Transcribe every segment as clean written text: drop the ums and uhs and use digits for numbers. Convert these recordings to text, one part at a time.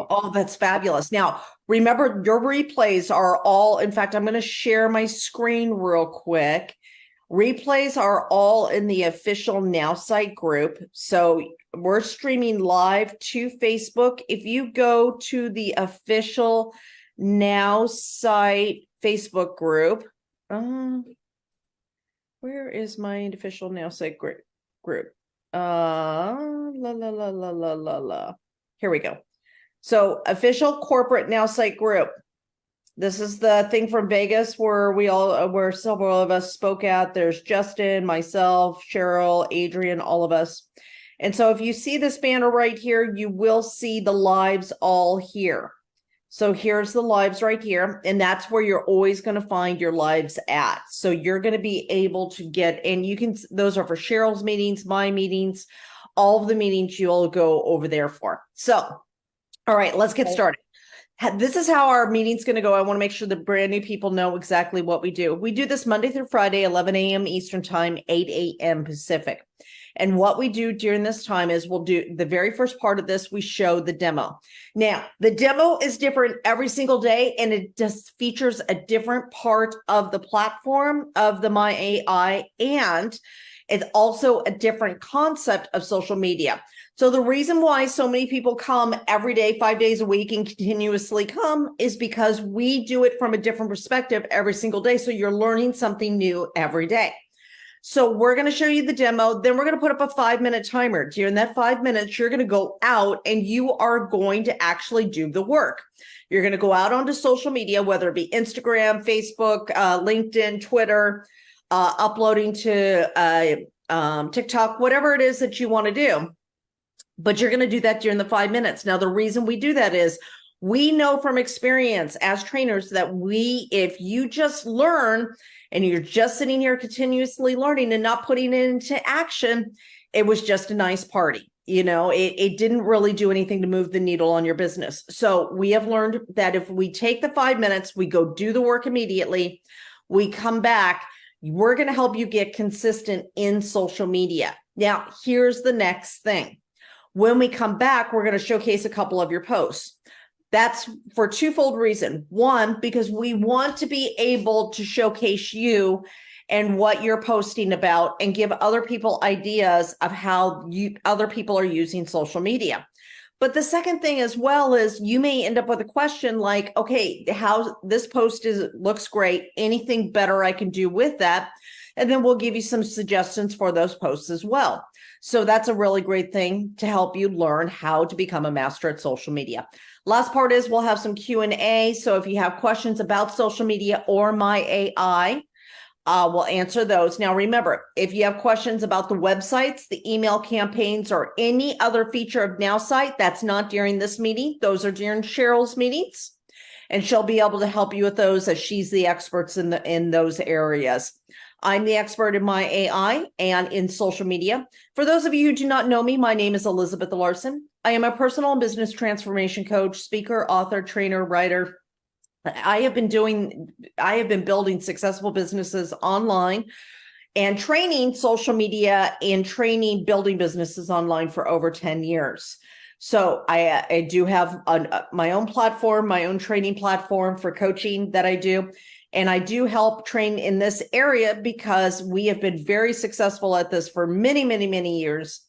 Oh, that's fabulous. Now, remember, your replays are all, in fact, I'm going to share my screen real quick. Replays are all in the official Nowsite group. So we're streaming live to Facebook. If you go to the official Nowsite Facebook group, where is my official Nowsite group? Here we go. So official corporate Nowsite group. This is the thing from Vegas where where several of us spoke at. There's Justin, myself, Cheryl, Adrian, all of us. And so if you see this banner right here, you will see the lives all here. So here's the lives right here. And that's where you're always going to find your lives at. So you're going to be able to get, and you can, those are for Cheryl's meetings, my meetings, all of the meetings you'll go over there for. So, all right, let's get started. This is how our meeting's going to go. I want to make sure the brand new people know exactly what we do. We do this Monday through Friday, 11 a.m. Eastern time, 8 a.m. Pacific. And what we do during this time is we'll do the very first part of this. We show the demo. Now, the demo is different every single day, and it just features a different part of the platform of the My AI, and it's also a different concept of social media. So the reason why so many people come every day, 5 days a week, and continuously come is because we do it from a different perspective every single day. So you're learning something new every day. So we're going to show you the demo. Then we're going to put up a 5-minute timer. During that 5 minutes, you're going to go out and you are going to actually do the work. You're going to go out onto social media, whether it be Instagram, Facebook, LinkedIn, Twitter, uploading to TikTok, whatever it is that you want to do. But you're going to do that during the 5 minutes. Now, the reason we do that is we know from experience as trainers that if you just learn and you're just sitting here continuously learning and not putting it into action, it was just a nice party. You know, it didn't really do anything to move the needle on your business. So we have learned that if we take the 5 minutes, we go do the work immediately, we come back, we're going to help you get consistent in social media. Now, here's the next thing. When we come back, we're going to showcase a couple of your posts. That's for twofold reason. One, because we want to be able to showcase you and what you're posting about and give other people ideas of how other people are using social media. But the second thing as well is you may end up with a question like, okay, how this post looks great. Anything better I can do with that? And then we'll give you some suggestions for those posts as well. So that's a really great thing to help you learn how to become a master at social media. Last part is we'll have some Q&A. So if you have questions about social media or My AI, we'll answer those. Now, remember, if you have questions about the websites, the email campaigns, or any other feature of Nowsite, that's not during this meeting. Those are during Cheryl's meetings. And she'll be able to help you with those as she's the experts in those areas. I'm the expert in My AI and in social media. For those of you who do not know me, my name is Elizabeth Larson. I am a personal and business transformation coach, speaker, author, trainer, writer. I have been building successful businesses online and training social media and training building businesses online for over 10 years. So I do have my own platform, my own training platform for coaching that I do. And I do help train in this area because we have been very successful at this for many, many, many years.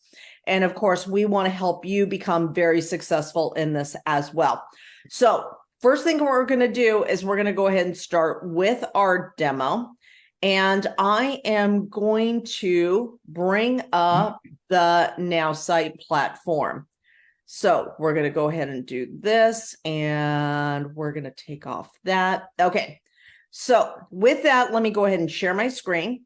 And of course, we want to help you become very successful in this as well. So first thing we're going to do is we're going to go ahead and start with our demo. And I am going to bring up the Nowsite platform. So we're going to go ahead and do this, and we're going to take off that. Okay. So with that, let me go ahead and share my screen.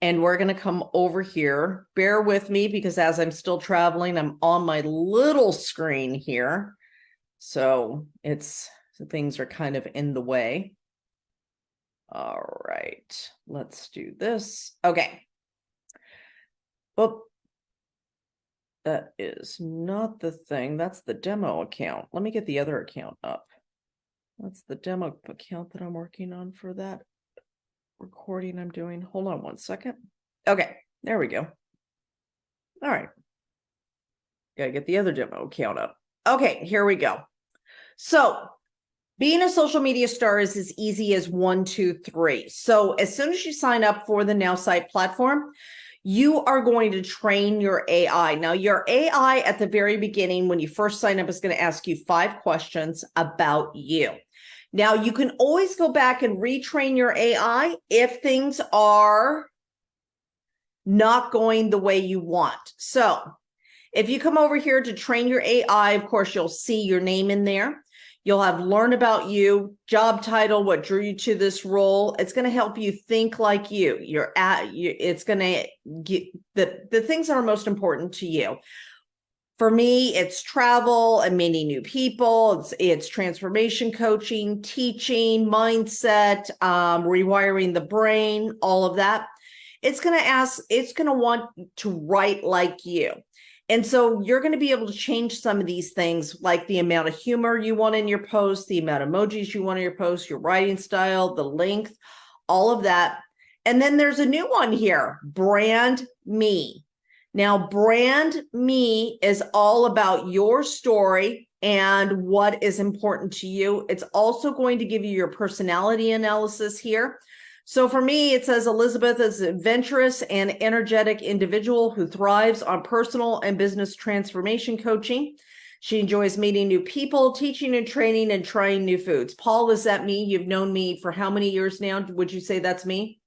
And we're going to come over here. Bear with me because as I'm still traveling, I'm on my little screen here. So things are kind of in the way. All right, let's do this. Okay. Oh, that is not the thing. That's the demo account. Let me get the other account up. That's the demo account that I'm working on for that recording I'm doing. Hold on one second. Okay, there we go. All right. Gotta get the other demo account up. Okay, here we go. So being a social media star is as easy as 1, 2, 3. So as soon as you sign up for the Nowsite platform, you are going to train your AI. Now, your AI at the very beginning, when you first sign up, is going to ask you 5 questions about you. Now, you can always go back and retrain your AI if things are not going the way you want. So if you come over here to train your AI, of course, you'll see your name in there. You'll have learn about you, job title, what drew you to this role. It's going to help you think like you. It's going to get the things that are most important to you. For me, it's travel and meeting new people. It's transformation coaching, teaching, mindset, rewiring the brain, all of that. It's going to want to write like you. And so you're going to be able to change some of these things, like the amount of humor you want in your post, the amount of emojis you want in your post, your writing style, the length, all of that. And then there's a new one here, brand me. Now, brand me is all about your story and what is important to you. It's also going to give you your personality analysis here. So for me, it says Elizabeth is an adventurous and energetic individual who thrives on personal and business transformation coaching. She enjoys meeting new people, teaching and training, and trying new foods. Paul, is that me? You've known me for how many years now? Would you say that's me?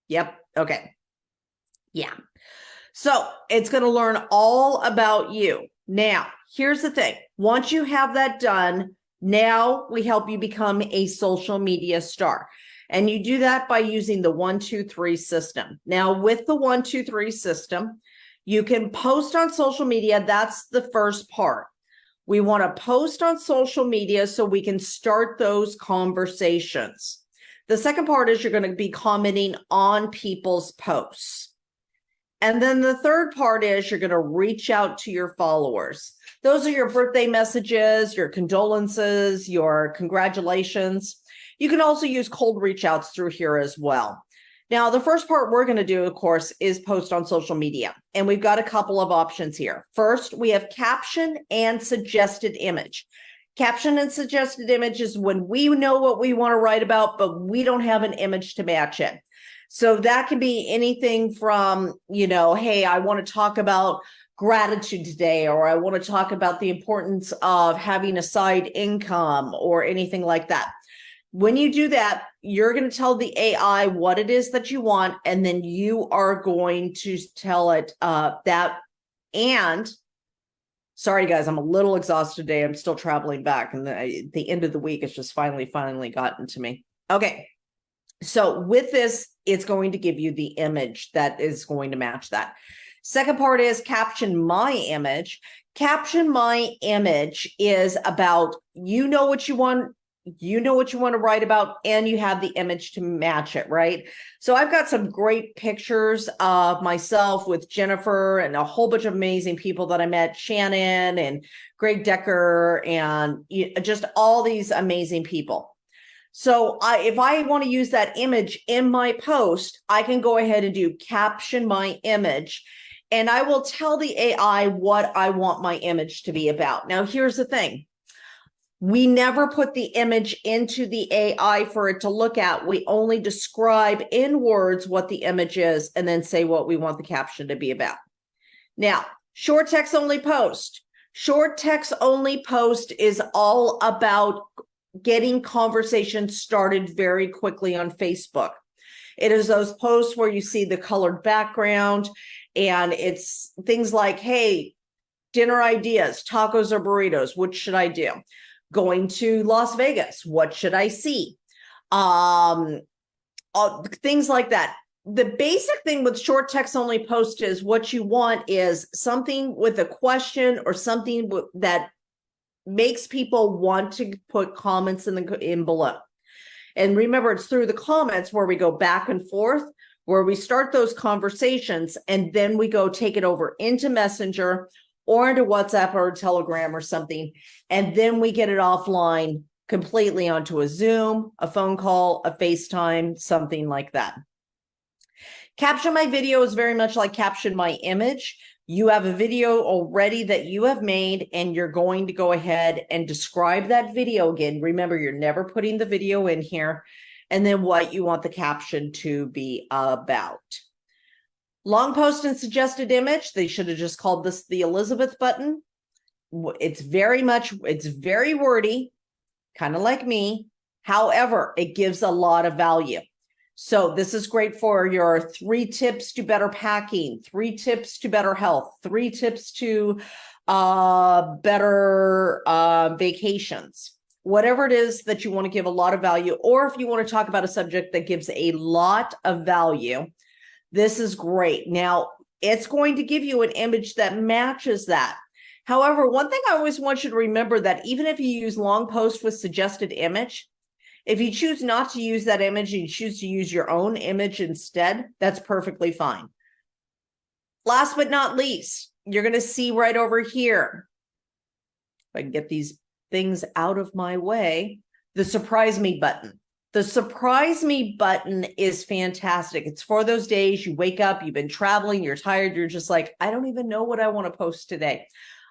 Yep. Okay. Yeah. So it's going to learn all about you. Now, here's the thing. Once you have that done, now we help you become a social media star. And you do that by using the 1, 2, 3 system. Now, with the 1, 2, 3 system, you can post on social media. That's the first part. We want to post on social media so we can start those conversations. The second part is you're going to be commenting on people's posts. And then the third part is you're going to reach out to your followers. Those are your birthday messages, your condolences, your congratulations. You can also use cold reach outs through here as well. Now, the first part we're going to do, of course, is post on social media. And we've got a couple of options here. First, we have caption and suggested image. Caption and suggested image is when we know what we want to write about, but we don't have an image to match it. So that can be anything from, hey, I want to talk about gratitude today, or I want to talk about the importance of having a side income or anything like that. When you do that, you're going to tell the AI what it is that you want, and then you are going to tell it that. And sorry, guys, I'm a little exhausted today. I'm still traveling back, and the end of the week has just finally gotten to me. Okay, so with this, it's going to give you the image that is going to match that. Second part is caption my image. Caption my image is about what you want. You know what you want to write about, and you have the image to match it, right? So I've got some great pictures of myself with Jennifer and a whole bunch of amazing people that I met, Shannon and Greg Decker, and just all these amazing people. So if I want to use that image in my post, I can go ahead and do caption my image, and I will tell the AI what I want my image to be about. Now, here's the thing. We never put the image into the AI for it to look at. We only describe in words what the image is and then say what we want the caption to be about. Now, short text only post. Short text only post is all about getting conversations started very quickly on Facebook. It is those posts where you see the colored background, and it's things like, hey, dinner ideas, tacos or burritos, which should I do? Going to Las Vegas, what should I see? Things like that. The basic thing with short text only post is what you want is something with a question or something that makes people want to put comments in below. And remember, it's through the comments where we go back and forth, where we start those conversations, and then we go take it over into Messenger or into WhatsApp or Telegram or something. And then we get it offline completely onto a Zoom, a phone call, a FaceTime, something like that. Caption my video is very much like caption my image. You have a video already that you have made, and you're going to go ahead and describe that video again. Remember, you're never putting the video in here. And then what you want the caption to be about. Long post and suggested image. They should have just called this the Elizabeth button. It's very wordy, kind of like me. However, it gives a lot of value. So this is great for your 3 tips to better packing, 3 tips to better health, 3 tips to better vacations, whatever it is that you want to give a lot of value, or if you want to talk about a subject that gives a lot of value, this is great. Now, it's going to give you an image that matches that. However, one thing I always want you to remember, that even if you use long post with suggested image, if you choose not to use that image and you choose to use your own image instead, that's perfectly fine. Last but not least, you're going to see right over here, if I can get these things out of my way, the surprise me button. The surprise me button is fantastic. It's for those days you wake up, you've been traveling, you're tired, you're just like, I don't even know what I want to post today.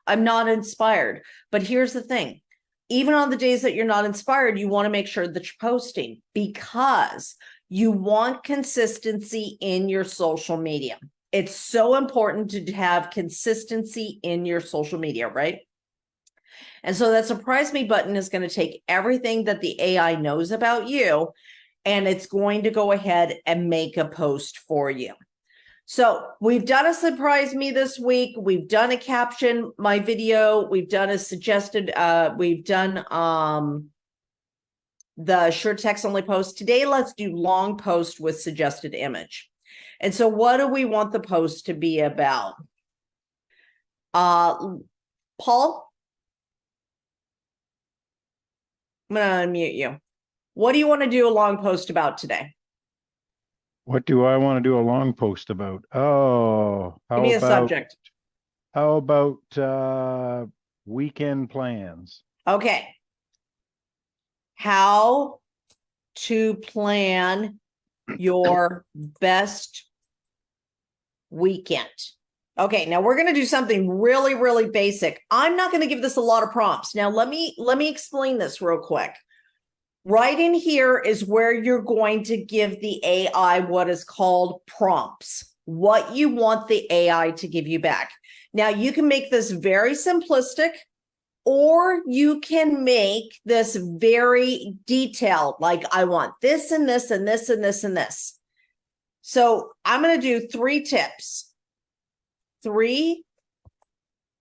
I'm not inspired. But here's the thing. Even on the days that you're not inspired, you want to make sure that you're posting, because you want consistency in your social media. It's so important to have consistency in your social media, right? And so that surprise me button is going to take everything that the AI knows about you, and it's going to go ahead and make a post for you. So we've done a surprise me this week. We've done a caption my video. We've done a suggested, we've done the short text only post. Today, let's do long post with suggested image. And so what do we want the post to be about? Paul, I'm going to unmute you. What do you want to do a long post about today? What do I want to do a long post about? Oh, Give me a subject. How about weekend plans? Okay. How to plan your best weekend. Okay, now we're going to do something really, really basic. I'm not going to give this a lot of prompts. Now, let me explain this real quick. Right in here is where you're going to give the AI what is called prompts, what you want the AI to give you back. Now, you can make this very simplistic, or you can make this very detailed, like I want this and this and this and this and this. So I'm going to do 3 tips. 3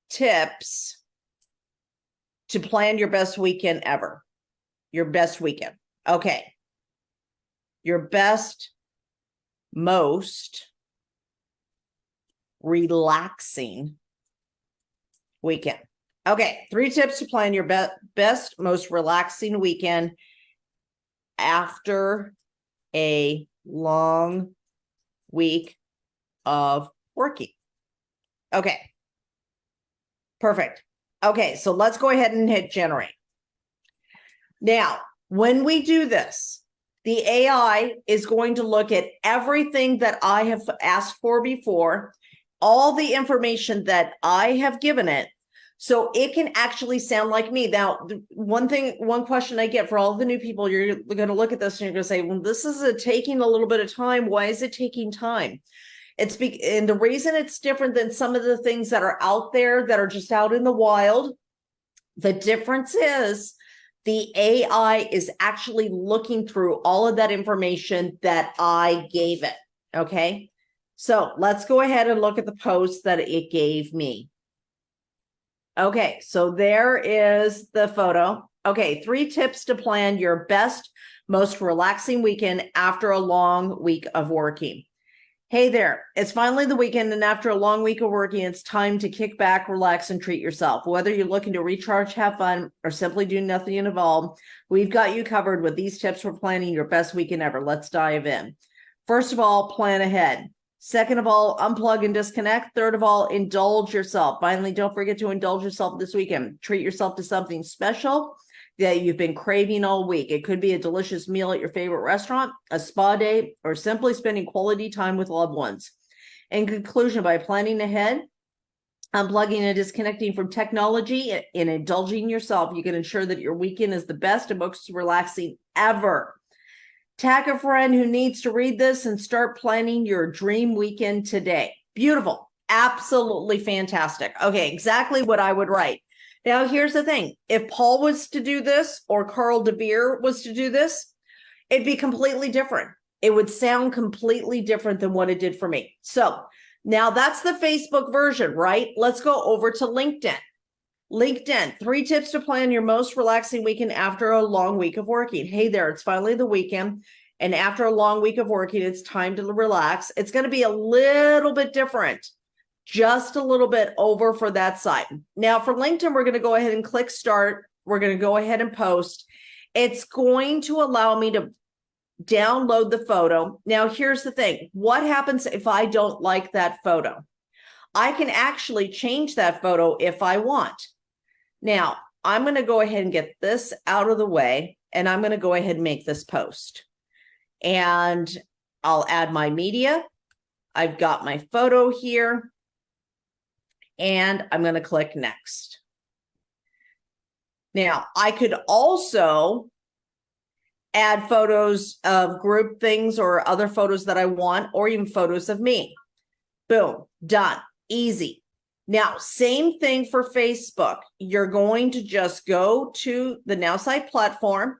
tips to plan your best weekend ever. Your best weekend. Okay. Your best, most relaxing weekend. Okay. 3 tips to plan your best, most relaxing weekend after a long week of working. Okay. Perfect. Okay. So let's go ahead and hit generate. Now, when we do this, the AI is going to look at everything that I have asked for before, all the information that I have given it, so it can actually sound like me. Now, one question I get for all the new people, you're going to look at this and you're going to say, well, this is taking a little bit of time. Why is it taking time? And the reason it's different than some of the things that are out there that are just out in the wild, the difference is the AI is actually looking through all of that information that I gave it. Okay. So let's go ahead and look at the post that it gave me. Okay. So there is the photo. Okay. 3 tips to plan your best, most relaxing weekend after a long week of working. Hey there, it's finally the weekend, and after a long week of working, it's time to kick back, relax, and treat yourself. Whether you're looking to recharge, have fun, or simply do nothing at all, we've got you covered with these tips for planning your best weekend ever. Let's dive in. First of all, plan ahead. Second of all, unplug and disconnect. Third of all, indulge yourself. Finally, don't forget to indulge yourself this weekend. Treat yourself to something special that you've been craving all week. It could be a delicious meal at your favorite restaurant, a spa day, or simply spending quality time with loved ones. In conclusion, by planning ahead, Unplugging and disconnecting from technology and indulging yourself. You can ensure that your weekend is the best and most relaxing ever. Tag a friend who needs to read this and start planning your dream weekend today. Beautiful. Absolutely fantastic. Okay, exactly what I would write. Now, here's the thing. If Paul was to do this or Carl DeVere was to do this, it'd be completely different. It would sound completely different than what it did for me. So now that's the Facebook version, right? Let's go over to LinkedIn. LinkedIn, 3 tips to plan your most relaxing weekend after a long week of working. Hey there, it's finally the weekend. And after a long week of working, it's time to relax. It's going to be a little bit different, just a little bit over for that side. Now for LinkedIn, we're going to go ahead and click start. We're going to go ahead and post. It's going to allow me to download the photo. Now, here's the thing. What happens if I don't like that photo? I can actually change that photo if I want. Now, I'm going to go ahead and get this out of the way, and I'm going to go ahead and make this post. And I'll add my media. I've got my photo here, and I'm going to click next. Now, I could also add photos of group things or other photos that I want, or even photos of me. Boom, done, easy. Now, same thing for Facebook. You're going to just go to the Nowsite platform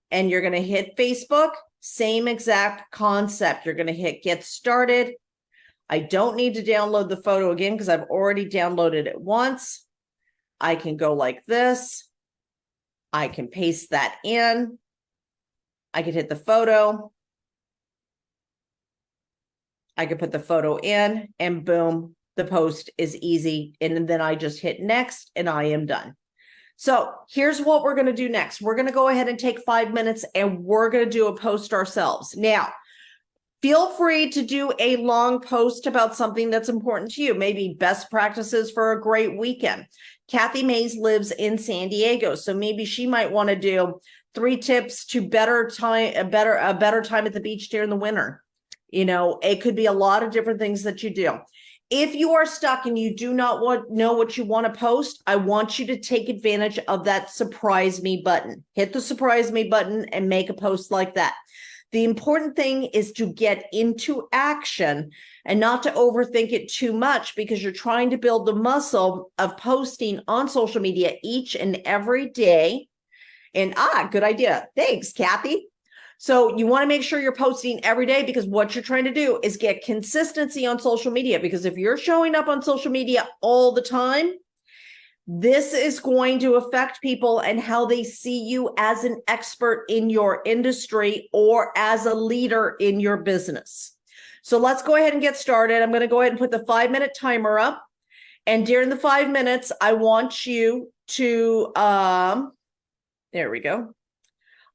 and you're going to hit Facebook, same exact concept. You're going to hit get started. I don't need to download the photo again because I've already downloaded it once. I can go like this. I can paste that in. I could hit the photo. I could put the photo in and boom, the post is easy. And then I just hit next and I am done. So here's what we're going to do next. We're going to go ahead and take 5 minutes and we're going to do a post ourselves. Now, feel free to do a long post about something that's important to you. Maybe best practices for a great weekend. Kathy Mays lives in San Diego, so maybe she might want to do 3 tips to a better time at the beach during the winter. You know, it could be a lot of different things that you do. If you are stuck and you do not know what you want to post, I want you to take advantage of that surprise me button. Hit the surprise me button and make a post like that. The important thing is to get into action and not to overthink it too much, because you're trying to build the muscle of posting on social media each and every day. And good idea. Thanks, Kathy. So you want to make sure you're posting every day, because what you're trying to do is get consistency on social media. Because if you're showing up on social media all the time, this is going to affect people and how they see you as an expert in your industry or as a leader in your business. So let's go ahead and get started. I'm going to go ahead and put the 5-minute timer up. And during the 5 minutes, I want you to, there we go.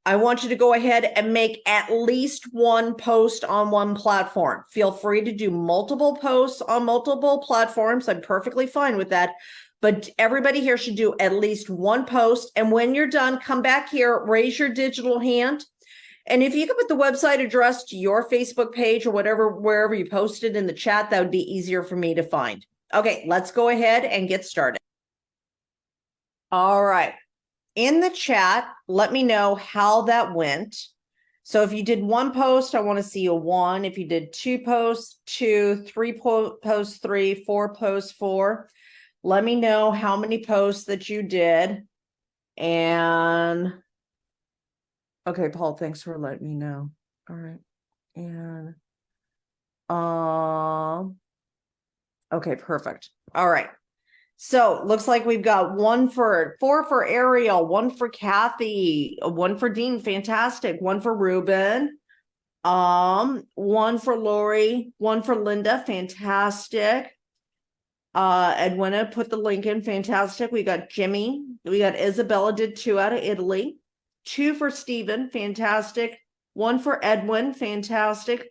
I want you to go ahead and make at least 1 post on 1 platform. Feel free to do multiple posts on multiple platforms. I'm perfectly fine with that. But everybody here should do at least 1 post. And when you're done, come back here, raise your digital hand. And if you could put the website address to your Facebook page or wherever you posted in the chat, that would be easier for me to find. Okay, let's go ahead and get started. All right. In the chat, let me know how that went. So if you did 1 post, I want to see a 1. If you did 2 posts, 2, 3 posts, 3, 4 posts, 4. Let me know how many posts that you did. And okay, Paul, thanks for letting me know. All right. And okay, perfect. All right. So looks like we've got 4 for Ariel, 1 for Kathy, 1 for Dean, fantastic, 1 for Ruben, 1 for Lori, 1 for Linda, fantastic. Edwina put the link in, fantastic. We got Jimmy, we got Isabella did 2 out of Italy, 2 for Stephen, fantastic, 1 for Edwin, fantastic.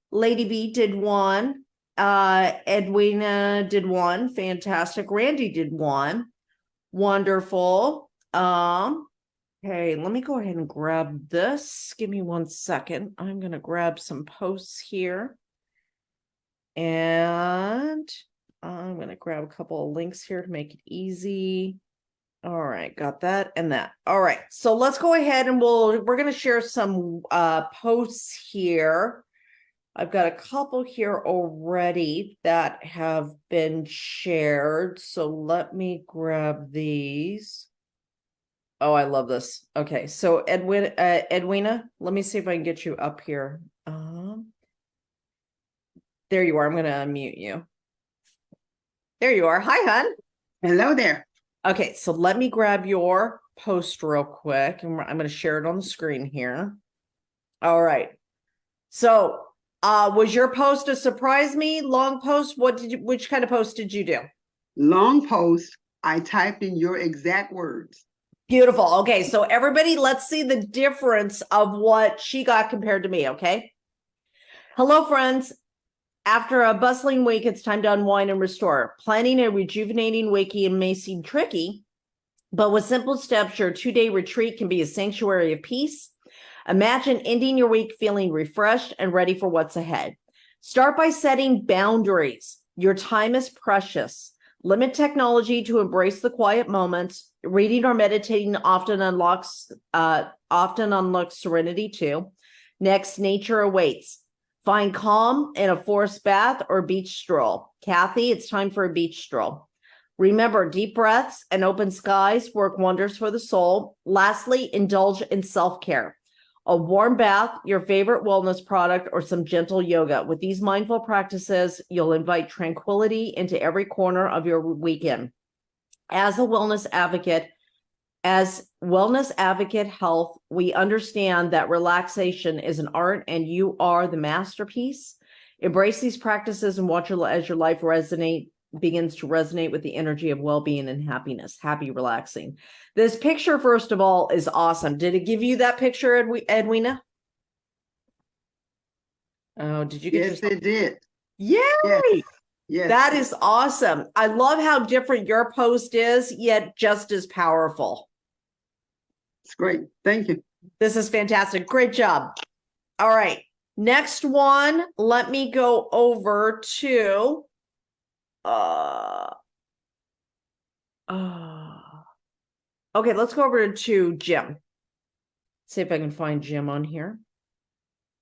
Lady B did 1. Edwina did 1, fantastic. Randy did 1, wonderful. Okay, let me go ahead and grab this. Give me 1 second. I'm gonna grab some posts here. And I'm going to grab a couple of links here to make it easy. All right, got that and that. All right, so let's go ahead and we're going to share some posts here. I've got a couple here already that have been shared. So let me grab these. Oh, I love this. Okay, so Edwina, let me see if I can get you up here. There you are. I'm going to unmute you. There you are. Hi, hon. Hello there. Okay, so let me grab your post real quick, and I'm going to share it on the screen here. All right. So, was your post a surprise me? Long post? Which kind of post did you do? Long post. I typed in your exact words. Beautiful. Okay, so everybody, let's see the difference of what she got compared to me, okay? Hello, friends. After a bustling week, it's time to unwind and restore. Planning a rejuvenating weekend may seem tricky, but with simple steps, your 2-day retreat can be a sanctuary of peace. Imagine ending your week feeling refreshed and ready for what's ahead. Start by setting boundaries. Your time is precious. Limit technology to embrace the quiet moments. Reading or meditating often unlocks serenity too. Next, nature awaits. Find calm in a forest bath or beach stroll. Kathy, it's time for a beach stroll. Remember, deep breaths and open skies work wonders for the soul. Lastly, indulge in self-care. A warm bath, your favorite wellness product, or some gentle yoga. With these mindful practices, you'll invite tranquility into every corner of your weekend. As Wellness Advocate Health, we understand that relaxation is an art and you are the masterpiece. Embrace these practices and watch as your life begins to resonate with the energy of well-being and happiness. Happy relaxing. This picture, first of all, is awesome. Did it give you that picture, Edwina? Oh, did you get Yes, it did. Yay! Yes. Yes. That is awesome. I love how different your post is, yet just as powerful. It's great. Thank you. This is fantastic. Great job. All right. Next one, let me go over to okay, let's go over to Jim. See if I can find Jim on here.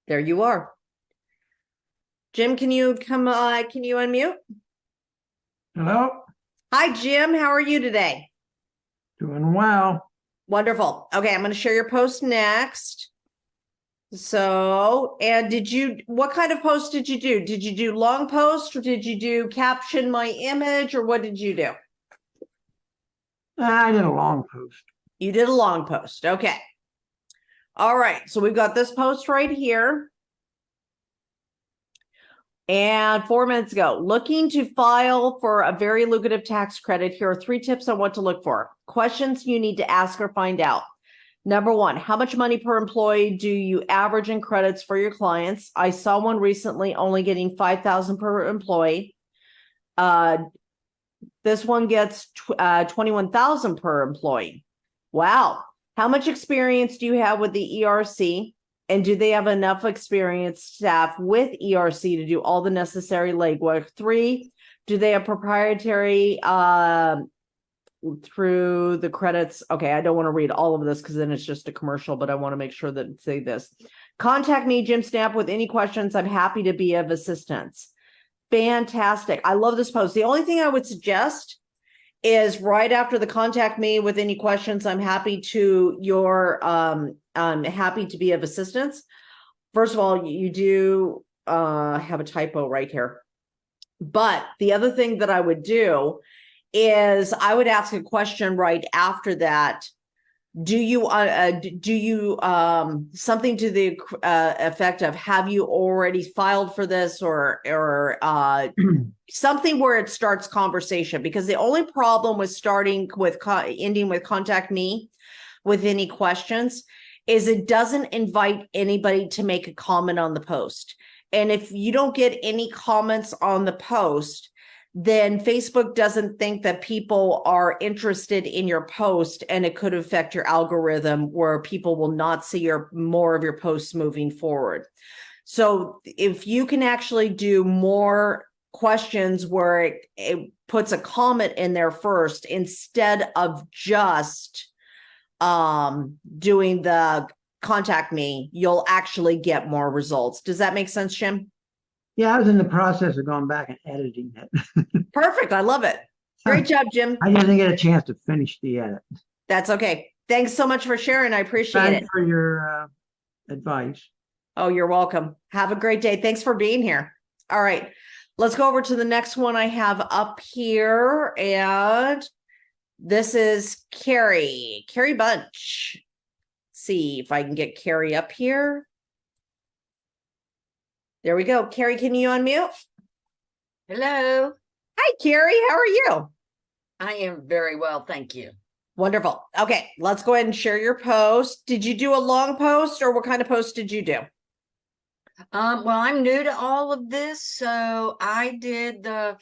There you are. Jim, can you unmute? Hello, Hi, Jim. How are you today? doing well. Wonderful. Okay, I'm going to share your post next. So, and what kind of post did you do? Did you do long post or did you do caption my image or what did you do? I did a long post. You did a long post. Okay. All right. So we've got this post right here. And 4 minutes ago, looking to file for a very lucrative tax credit. Here are 3 tips on what to look for. Questions you need to ask or find out. Number 1, how much money per employee do you average in credits for your clients? I saw one recently only getting $5,000 per employee. This one gets $21,000 per employee. Wow. How much experience do you have with the ERC? And do they have enough experienced staff with ERC to do all the necessary legwork? 3, do they have proprietary through the credits? Okay, I don't want to read all of this because then it's just a commercial, but I want to make sure that it say this. Contact me, Jim Snap, with any questions. I'm happy to be of assistance. Fantastic. I love this post. The only thing I would suggest is right after the contact me with any questions, I'm happy to happy to be of assistance. First of all, you do have a typo right here. But the other thing that I would do is I would ask a question right after that. Do you something to the effect of, have you already filed for this, or something where it starts conversation? Because the only problem with ending with contact me with any questions is it doesn't invite anybody to make a comment on the post. And if you don't get any comments on the post, then Facebook doesn't think that people are interested in your post, and it could affect your algorithm where people will not see more of your posts moving forward. So if you can actually do more questions where it puts a comment in there first instead of just doing the contact me, you'll actually get more results. Does that make sense, Jim? Yeah, I was in the process of going back and editing it. Perfect. I love it. Great job, Jim. I just didn't get a chance to finish the edit. That's okay. Thanks so much for sharing. I appreciate Thanks it. for your advice. Oh, you're welcome. Have a great day. Thanks for being here. All right. Let's go over to the next one I have up here. And this is Carrie Bunch. See if I can get Carrie up here. There we go. Carrie, can you unmute? Hello. Hi, Carrie. How are you? I am very well, thank you. Wonderful. Okay, let's go ahead and share your post. Did you do a long post or what kind of post did you do? Well, I'm new to all of this, so I did the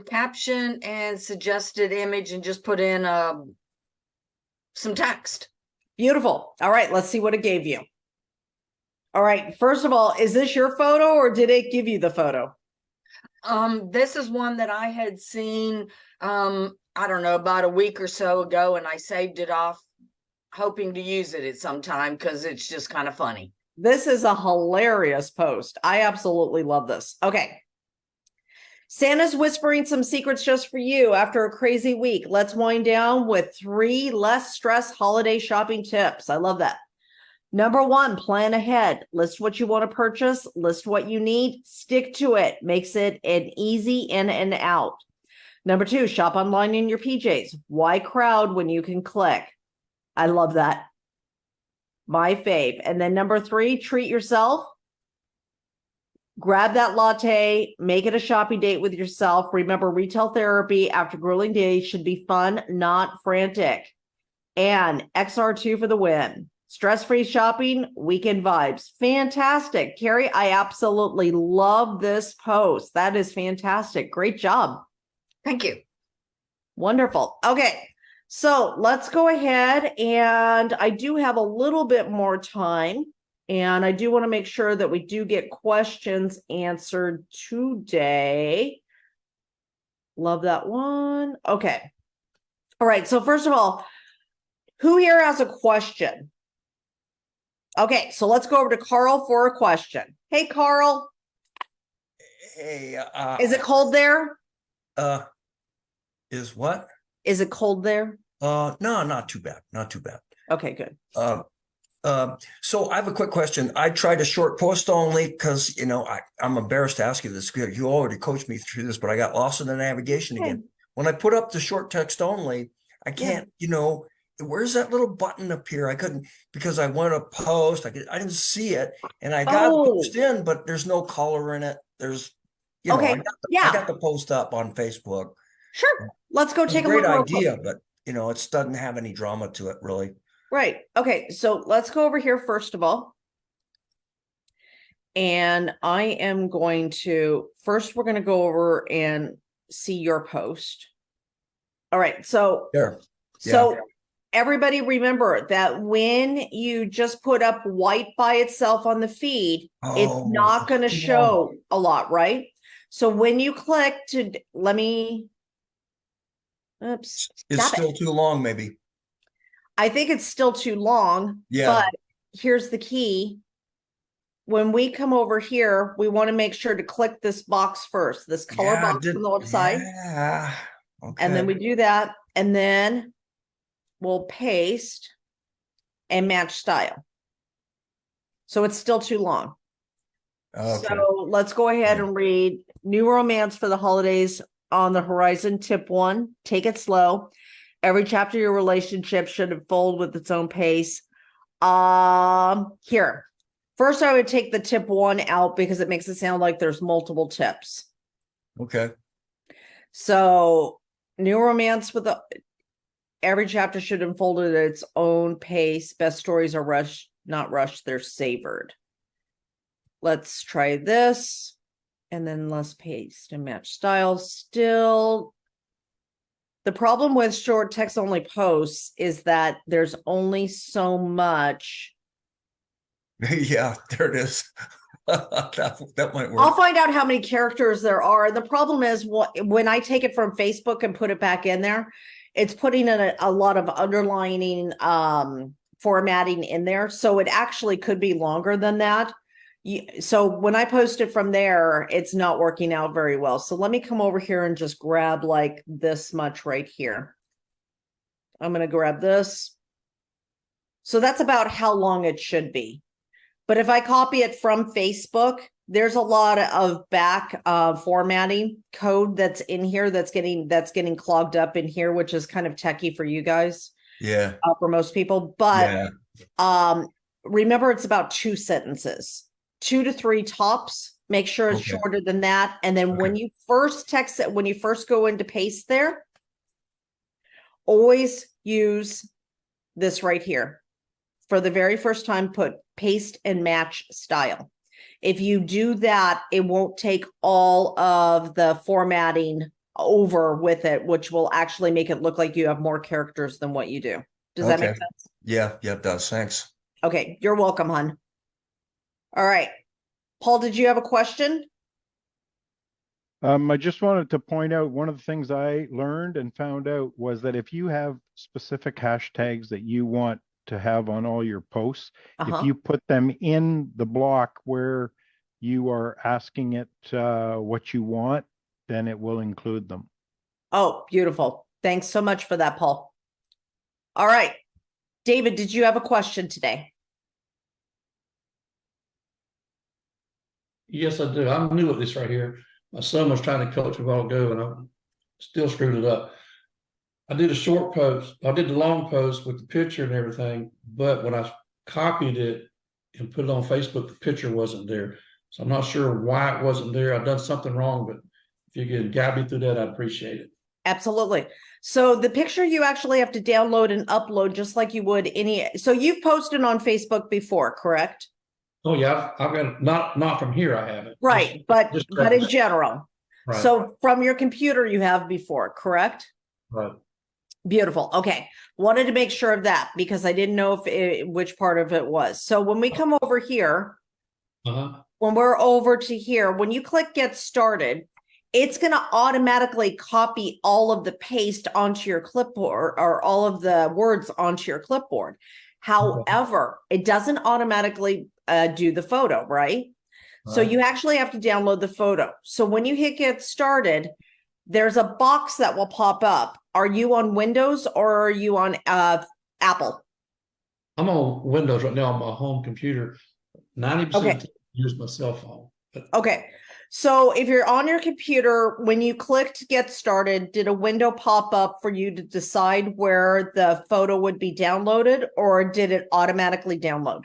caption and suggested image and just put in some text. Beautiful. All right, let's see what it gave you. All right, first of all, is this your photo or did it give you the photo? This is one that I had seen, I don't know, about a week or so ago, and I saved it off, hoping to use it at some time because it's just kind of funny. This is a hilarious post. I absolutely love this. Okay. Santa's whispering some secrets just for you after a crazy week. Let's wind down with 3 less stress holiday shopping tips. I love that. Number 1, plan ahead. List what you want to purchase. List what you need. Stick to it. Makes it an easy in and out. Number 2, shop online in your PJs. Why crowd when you can click? I love that. My fave. And then number 3, treat yourself. Grab that latte, make it a shopping date with yourself. Remember, retail therapy after grueling days should be fun, not frantic. And XR2 for the win. Stress-free shopping, weekend vibes. Fantastic. Carrie, I absolutely love this post. That is fantastic. Great job. Thank you. Wonderful. Okay. So let's go ahead, and I do have a little bit more time, and I do want to make sure that we do get questions answered today. Love that one. Okay. All right. So first of all, who here has a question? Okay. So let's go over to Carl for a question. Hey, Carl. Hey, Is it cold there? is what? Is it cold there? No, not too bad. Not too bad. Okay, good. So I have a quick question. I tried a short post only because, I'm embarrassed to ask you this. You already coached me through this, but I got lost in the navigation again. When I put up the short text only, I can't, where's that little button up here? I couldn't, because I want to post. I didn't see it, and I got Oh. post in, but there's no color in it. There's, Okay, I got the post up on Facebook. Sure. Let's go take a look. Great real quick. idea, but it doesn't have any drama to it, really. Right. Okay. So let's go over here first of all. And I am going to, first we're going to go over and see your post. All right. So, There. so everybody remember that when you just put up white by itself on the feed, it's not going to show a lot, right? So when you click to, oops. It's still too long, maybe. I think it's still too long. Yeah. But here's the key. When we come over here, we want to make sure to click this box first, this color box on the left side. Yeah. Okay. And then we do that. And then we'll paste and match style. So it's still too long. Okay. So let's go ahead and read New Romance for the Holidays on the Horizon. Tip 1, take it slow. Every chapter of your relationship should unfold with its own pace. Here. First, I would take the tip 1 out because it makes it sound like there's multiple tips. Okay. So, New Romance with every chapter should unfold at its own pace. Best stories are rushed, not rushed. They're savored. Let's try this. And then let's paste and match style. Still, the problem with short text only posts is that there's only so much. Yeah, there it is. That might I'll work. find out how many characters there are. The problem is when I take it from Facebook and put it back in there, it's putting in a lot of underlining formatting in there. So it actually could be longer than that. So when I post it from there, it's not working out very well. So let me come over here and just grab like this much right here. I'm going to grab this. So that's about how long it should be. But if I copy it from Facebook, there's a lot of back formatting code that's in here that's getting clogged up in here, which is kind of techie for you guys, Yeah. for most people. But Yeah. remember, it's about 2 sentences, 2 to 3 tops. Make sure it's Okay. shorter than that. And then when Okay. you first text it, when you first go into paste there, always use this right here. For the very first time, put paste and match style. If you do that, it won't take all of the formatting over with it, which will actually make it look like you have more characters than what you do. Does that make Okay. sense? Yeah, it does. Thanks. Okay, you're welcome, hon. All right. Paul, did you have a question? I just wanted to point out one of the things I learned and found out was that if you have specific hashtags that you want to have on all your posts, if you put them in the block where you are asking it what you want, then it will include them. Oh, beautiful. Thanks so much for that, Paul. All right. David, did you have a question today? Yes, I do. I'm new at this right here. My son was trying to coach a while ago and I still screwed it up. I did a short post. I did the long post with the picture and everything, but when I copied it and put it on Facebook, the picture wasn't there. So I'm not sure why it wasn't there. I've done something wrong, but if you could guide me through that, I'd appreciate it. Absolutely. So the picture you actually have to download and upload just like you would any. So you've posted on Facebook before, correct? Oh yeah, I've got not from here. I haven't. Right, Just but in general. right. So from your computer you have before, correct? Right. Beautiful. Okay. Wanted to make sure of that because I didn't know which part of it was. So when we come over here, when we're over to here, when you click get started, it's going to automatically copy all of the paste onto your clipboard or all of the words onto your clipboard. However, it doesn't automatically do the photo, right? So you actually have to download the photo. So when you hit get started, there's a box that will pop up. Are you on Windows or are you on Apple? I'm on Windows right now on my home computer. 90% use my cell phone. Okay. So if you're on your computer, when you clicked get started, did a window pop up for you to decide where the photo would be downloaded or did it automatically download?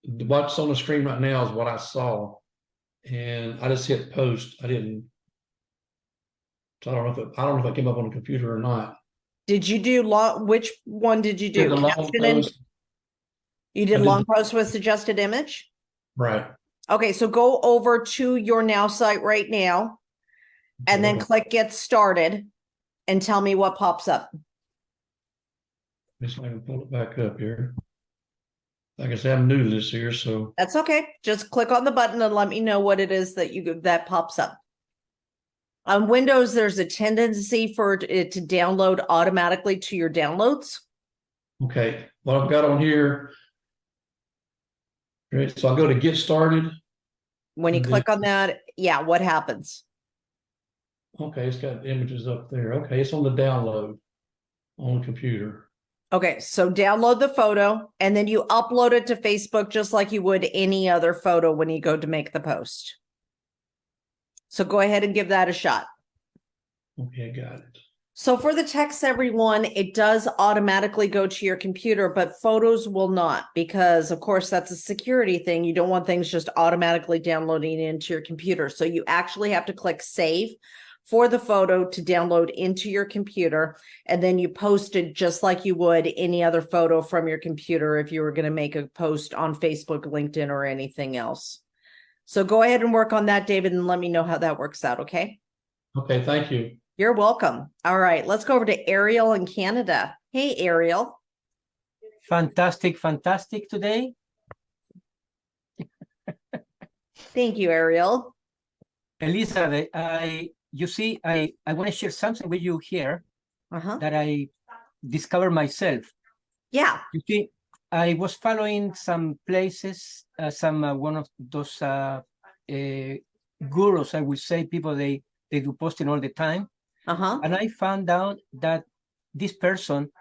What's on the screen right now is what I saw. And I just hit post. I didn't. So I don't know if I came up on a computer or not. Did you do which one did you do? Did the long post. You did long post with suggested image? Right. Okay, so go over to your Nowsite right now and then click get started and tell me what pops up. Let me see if I can pull it back up here. Like I said, I'm new to this here, so. That's okay. Just click on the button and let me know what it is that pops up. On Windows, there's a tendency for it to download automatically to your downloads. Okay, what I've got on here. Right, so I'll go to get started. When you click on that, yeah, what happens? Okay, it's got images up there. Okay, it's on the download on the computer. Okay, so download the photo and then you upload it to Facebook just like you would any other photo when you go to make the post. So go ahead and give that a shot. Okay, got it. So for the text, everyone, it does automatically go to your computer, but photos will not because, of course, that's a security thing. You don't want things just automatically downloading into your computer. So you actually have to click save for the photo to download into your computer, and then you post it just like you would any other photo from your computer if you were going to make a post on Facebook, LinkedIn, or anything else. So go ahead and work on that, David, and let me know how that works out, okay? Okay, thank you. You're welcome. All right, let's go over to Ariel in Canada. Hey, Ariel. Fantastic today. Thank you, Ariel. Elizabeth, I want to share something with you here that I discovered myself. Yeah. You see, I was following some places, one of those gurus, I would say, people they do posting all the time. And I found out that this person,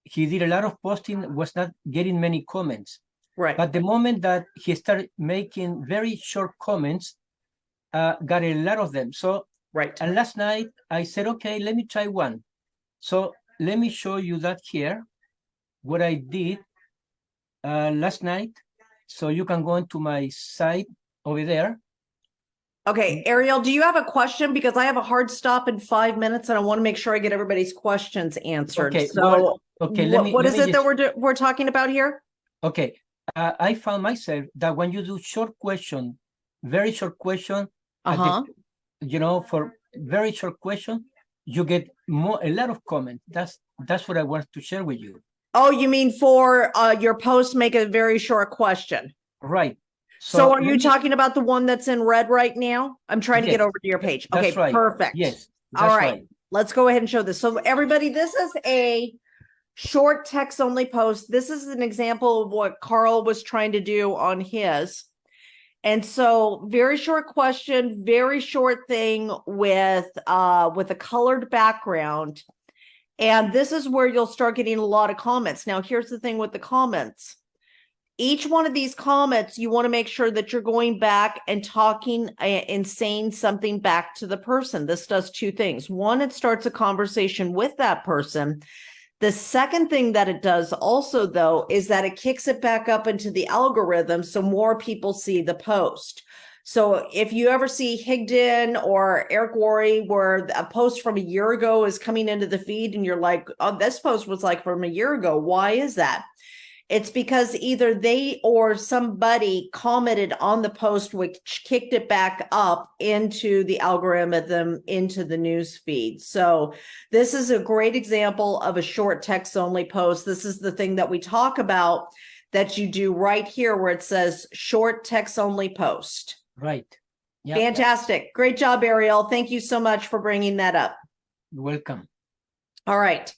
he did a lot of posting, was not getting many comments. Right. But the moment that he started making very short comments, got a lot of them. So, right. And last night I said, okay, let me try one. So let me show you that here, what I did last night. So you can go into my site over there. Okay, Ariel, do you have a question? Because I have a hard stop in 5 minutes and I want to make sure I get everybody's questions answered. Okay, So well, okay, what is it that we're talking about here? Okay, I found myself that when you do short question, very short question, for very short question, you get a lot of comments. That's what I want to share with you. Oh, you mean for your post, make a very short question. Right. So are you talking about the one that's in red right now? I'm trying to get over to your page. Okay, right. Perfect. Yes. All right. Let's go ahead and show this. So everybody, this is a short text only post. This is an example of what Carl was trying to do on his. And so very short question, very short thing with a colored background. And this is where you'll start getting a lot of comments. Now, here's the thing with the comments. Each one of these comments, you want to make sure that you're going back and talking and saying something back to the person. This does two things. One, it starts a conversation with that person. The second thing that it does also, though, is that it kicks it back up into the algorithm so more people see the post. So if you ever see Higdon or Eric Worre where a post from a year ago is coming into the feed and you're like, oh, this post was like from a year ago. Why is that? It's because either they or somebody commented on the post, which kicked it back up into the algorithm, into the news feed. So this is a great example of a short text only post. This is the thing that we talk about that you do right here where it says short text only post. Right. Yep. Fantastic. Great job, Ariel. Thank you so much for bringing that up. You're welcome. All right.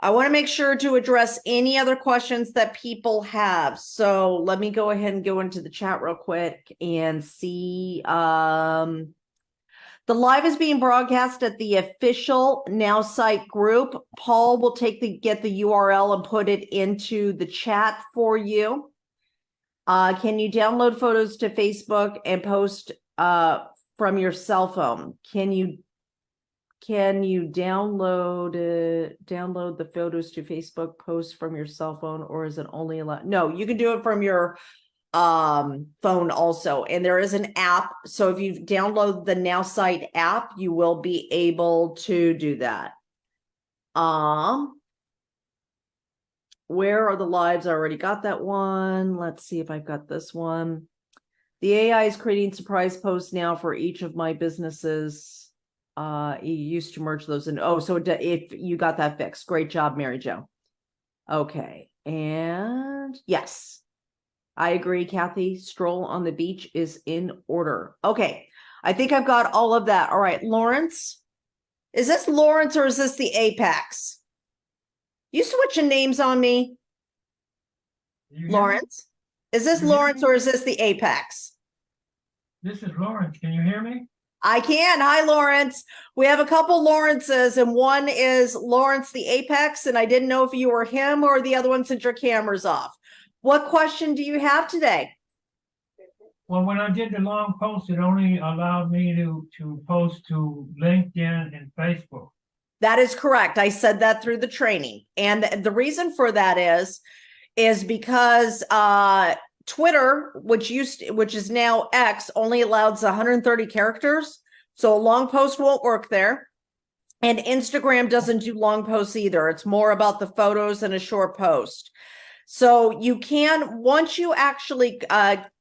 I want to make sure to address any other questions that people have. So let me go ahead and go into the chat real quick and see. The live is being broadcast at the official Nowsite group. Paul will get the URL and put it into the chat for you. Can you download photos to Facebook and post from your cell phone? Can you download the photos to Facebook post from your cell phone, or is it only allowed? No, you can do it from your phone also. And there is an app. So if you download the Nowsite app, you will be able to do that. Where are the lives? I already got that one. Let's see if I've got this one. The AI is creating surprise posts now for each of my businesses. You used to merge those in. Oh, so if you got that fixed, great job, Mary Jo. Okay, and yes, I agree, Kathy. Stroll on the beach is in order. Okay, I think I've got all of that. All right, Lawrence. Is this Lawrence or is this the Apex? You switching names on me? Lawrence? Is this Lawrence or is this the Apex? This is Lawrence. Can you hear me? I can. Hi, Lawrence. We have a couple Lawrences, and one is Lawrence the Apex, and I didn't know if you were him or the other one since your camera's off. What question do you have today? Well, when I did the long post, it only allowed me to post to LinkedIn and Facebook. That is correct. I said that through the training. And the reason for that is because Twitter, which is now X, only allows 130 characters. So a long post won't work there. And Instagram doesn't do long posts either. It's more about the photos and a short post. So you can, once you actually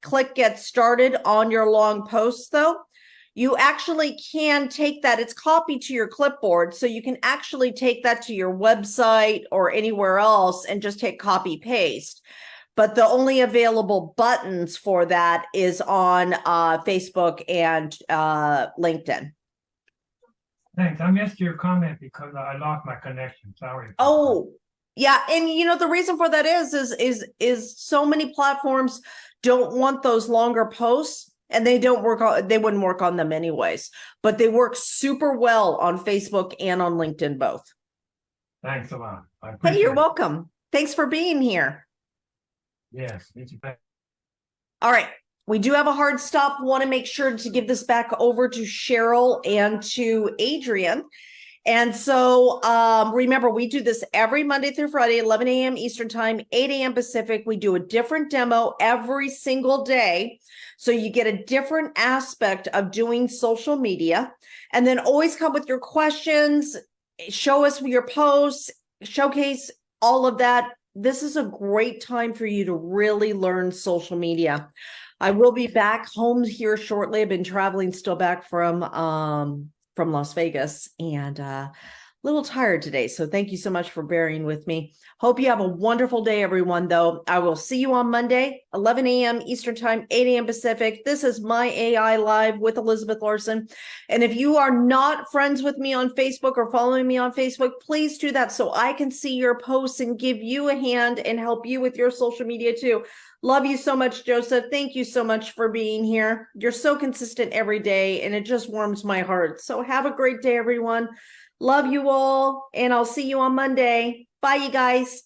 click get started on your long posts though, you actually can take that. It's copied to your clipboard. So you can actually take that to your website or anywhere else and just hit copy paste. but the only available buttons for that is on Facebook and LinkedIn. Thanks. I missed your comment because I lost my connection. Sorry. Oh, yeah. And you know, the reason for that is so many platforms don't want those longer posts, and they wouldn't work on them anyways, but they work super well on Facebook and on LinkedIn both. Thanks a lot. Hey, you're welcome. Thanks for being here. Yes. All right. We do have a hard stop. Want to make sure to give this back over to Cheryl and to Adrian. And so remember, we do this every Monday through Friday, 11 a.m. Eastern time, 8 a.m. Pacific. We do a different demo every single day. So you get a different aspect of doing social media. And then always come with your questions, show us your posts, showcase all of that. This is a great time for you to really learn social media. I will be back home here shortly. I've been traveling still back from Las Vegas, and a little tired today. So thank you so much for bearing with me. Hope you have a wonderful day, everyone, though. I will see you on Monday, 11 a.m. Eastern time, 8 a.m. Pacific. This is My AI Live with Elizabeth Larson. And if you are not friends with me on Facebook or following me on Facebook, please do that so I can see your posts and give you a hand and help you with your social media too. Love you so much, Joseph. Thank you so much for being here. You're so consistent every day, and it just warms my heart. So have a great day, everyone. Love you all, and I'll see you on Monday. Bye, you guys.